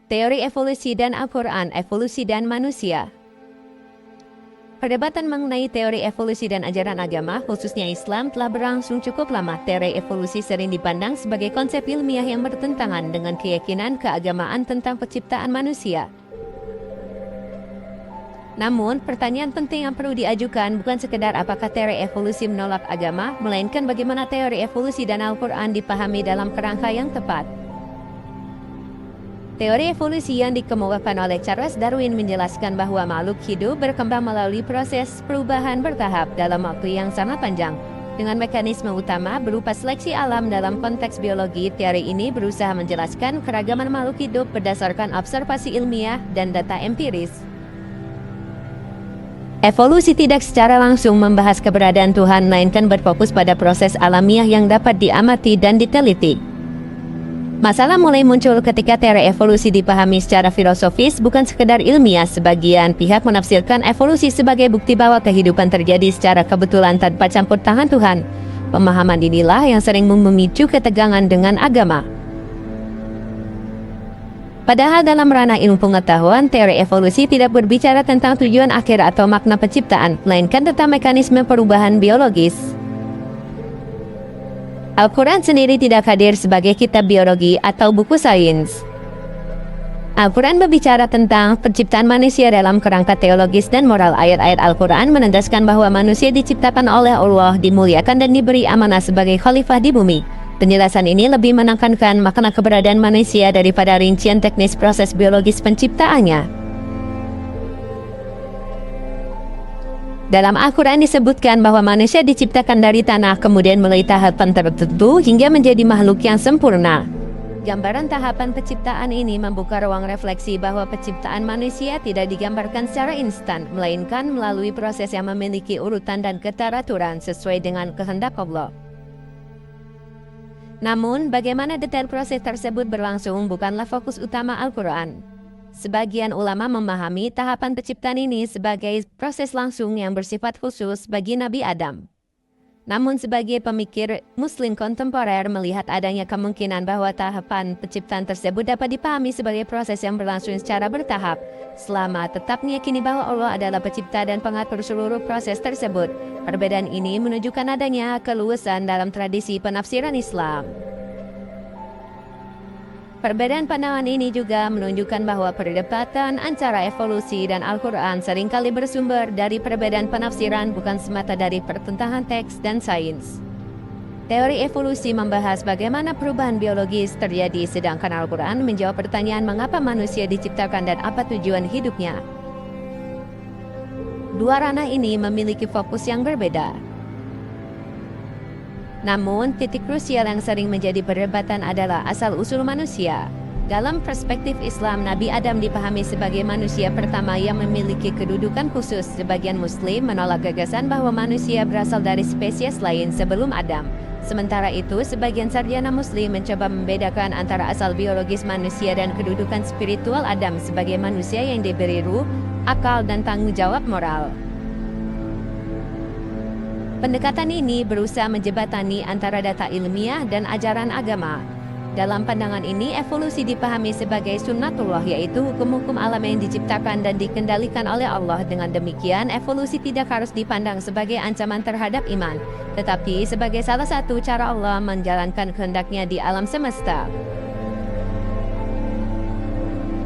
Teori evolusi dan Al-Quran, evolusi dan manusia. Perdebatan mengenai teori evolusi dan ajaran agama, khususnya Islam, telah berlangsung cukup lama. Teori evolusi sering dipandang sebagai konsep ilmiah yang bertentangan dengan keyakinan keagamaan tentang penciptaan manusia. Namun, pertanyaan penting yang perlu diajukan bukan sekedar apakah teori evolusi menolak agama, melainkan bagaimana teori evolusi dan Al-Quran dipahami dalam kerangka yang tepat. Teori evolusi yang dikemukakan oleh Charles Darwin menjelaskan bahwa makhluk hidup berkembang melalui proses perubahan bertahap dalam waktu yang sangat panjang. Dengan mekanisme utama berupa seleksi alam dalam konteks biologi, teori ini berusaha menjelaskan keragaman makhluk hidup berdasarkan observasi ilmiah dan data empiris. Evolusi tidak secara langsung membahas keberadaan Tuhan, melainkan berfokus pada proses alamiah yang dapat diamati dan diteliti. Masalah mulai muncul ketika teori evolusi dipahami secara filosofis, bukan sekedar ilmiah. Sebagian pihak menafsirkan evolusi sebagai bukti bahwa kehidupan terjadi secara kebetulan tanpa campur tangan Tuhan. Pemahaman inilah yang sering memicu ketegangan dengan agama. Padahal dalam ranah ilmu pengetahuan, teori evolusi tidak berbicara tentang tujuan akhir atau makna penciptaan, melainkan tentang mekanisme perubahan biologis. Al-Quran sendiri tidak hadir sebagai kitab biologi atau buku sains. Al-Quran berbicara tentang penciptaan manusia dalam kerangka teologis dan moral. Ayat-ayat Al-Quran menegaskan bahwa manusia diciptakan oleh Allah, dimuliakan dan diberi amanah sebagai khalifah di bumi. Penjelasan ini lebih menekankan makna keberadaan manusia daripada rincian teknis proses biologis penciptaannya. Dalam Al-Quran disebutkan bahwa manusia diciptakan dari tanah, kemudian melalui tahapan tertentu hingga menjadi makhluk yang sempurna. Gambaran tahapan penciptaan ini membuka ruang refleksi bahwa penciptaan manusia tidak digambarkan secara instan, melainkan melalui proses yang memiliki urutan dan keteraturan sesuai dengan kehendak Allah. Namun, bagaimana detail proses tersebut berlangsung bukanlah fokus utama Al-Quran. Sebagian ulama memahami tahapan penciptaan ini sebagai proses langsung yang bersifat khusus bagi Nabi Adam. Namun sebagai pemikir Muslim kontemporer melihat adanya kemungkinan bahwa tahapan penciptaan tersebut dapat dipahami sebagai proses yang berlangsung secara bertahap, selama tetap meyakini bahwa Allah adalah pencipta dan pengatur seluruh proses tersebut. Perbedaan ini menunjukkan adanya keluasan dalam tradisi penafsiran Islam. Perbedaan pandangan ini juga menunjukkan bahwa perdebatan antara evolusi dan Al-Quran seringkali bersumber dari perbedaan penafsiran, bukan semata dari pertentangan teks dan sains. Teori evolusi membahas bagaimana perubahan biologis terjadi, sedangkan Al-Quran menjawab pertanyaan mengapa manusia diciptakan dan apa tujuan hidupnya. Dua ranah ini memiliki fokus yang berbeda. Namun, titik krusial yang sering menjadi perdebatan adalah asal-usul manusia. Dalam perspektif Islam, Nabi Adam dipahami sebagai manusia pertama yang memiliki kedudukan khusus. Sebagian Muslim menolak gagasan bahwa manusia berasal dari spesies lain sebelum Adam. Sementara itu, sebagian sarjana Muslim mencoba membedakan antara asal biologis manusia dan kedudukan spiritual Adam sebagai manusia yang diberi ruh, akal, dan tanggung jawab moral. Pendekatan ini berusaha menjembatani antara data ilmiah dan ajaran agama. Dalam pandangan ini, evolusi dipahami sebagai sunnatullah, yaitu hukum-hukum alam yang diciptakan dan dikendalikan oleh Allah. Dengan demikian, evolusi tidak harus dipandang sebagai ancaman terhadap iman, tetapi sebagai salah satu cara Allah menjalankan kehendaknya di alam semesta.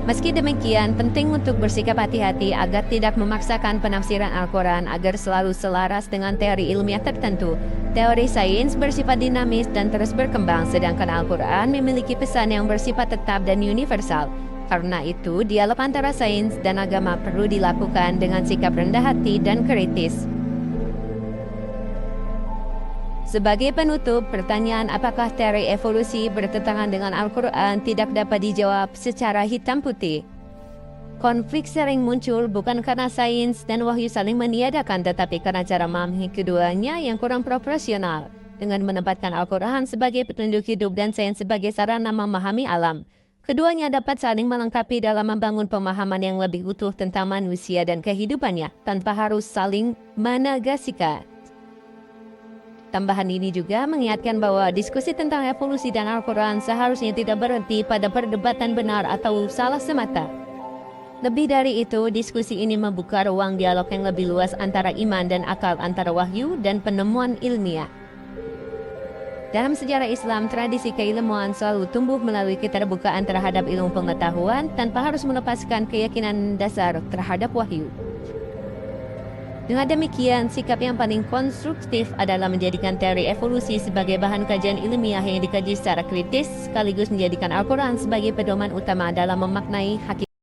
Meski demikian, penting untuk bersikap hati-hati agar tidak memaksakan penafsiran Al-Quran agar selalu selaras dengan teori ilmiah tertentu. Teori sains bersifat dinamis dan terus berkembang, sedangkan Al-Quran memiliki pesan yang bersifat tetap dan universal. Karena itu, dialog antara sains dan agama perlu dilakukan dengan sikap rendah hati dan kritis. Sebagai penutup, pertanyaan apakah teori evolusi bertentangan dengan Al-Quran tidak dapat dijawab secara hitam putih. Konflik sering muncul bukan karena sains dan wahyu saling meniadakan, tetapi karena cara memahami keduanya yang kurang proporsional. Dengan menempatkan Al-Quran sebagai petunjuk hidup dan sains sebagai sarana memahami alam, keduanya dapat saling melengkapi dalam membangun pemahaman yang lebih utuh tentang manusia dan kehidupannya, tanpa harus saling menegasikan. Tambahan ini juga mengingatkan bahwa diskusi tentang evolusi dan Al-Quran seharusnya tidak berhenti pada perdebatan benar atau salah semata. Lebih dari itu, diskusi ini membuka ruang dialog yang lebih luas antara iman dan akal, antara wahyu dan penemuan ilmiah. Dalam sejarah Islam, tradisi keilmuan selalu tumbuh melalui keterbukaan terhadap ilmu pengetahuan tanpa harus melepaskan keyakinan dasar terhadap wahyu. Dengan demikian, sikap yang paling konstruktif adalah menjadikan teori evolusi sebagai bahan kajian ilmiah yang dikaji secara kritis, sekaligus menjadikan Al-Quran sebagai pedoman utama dalam memaknai hakikat.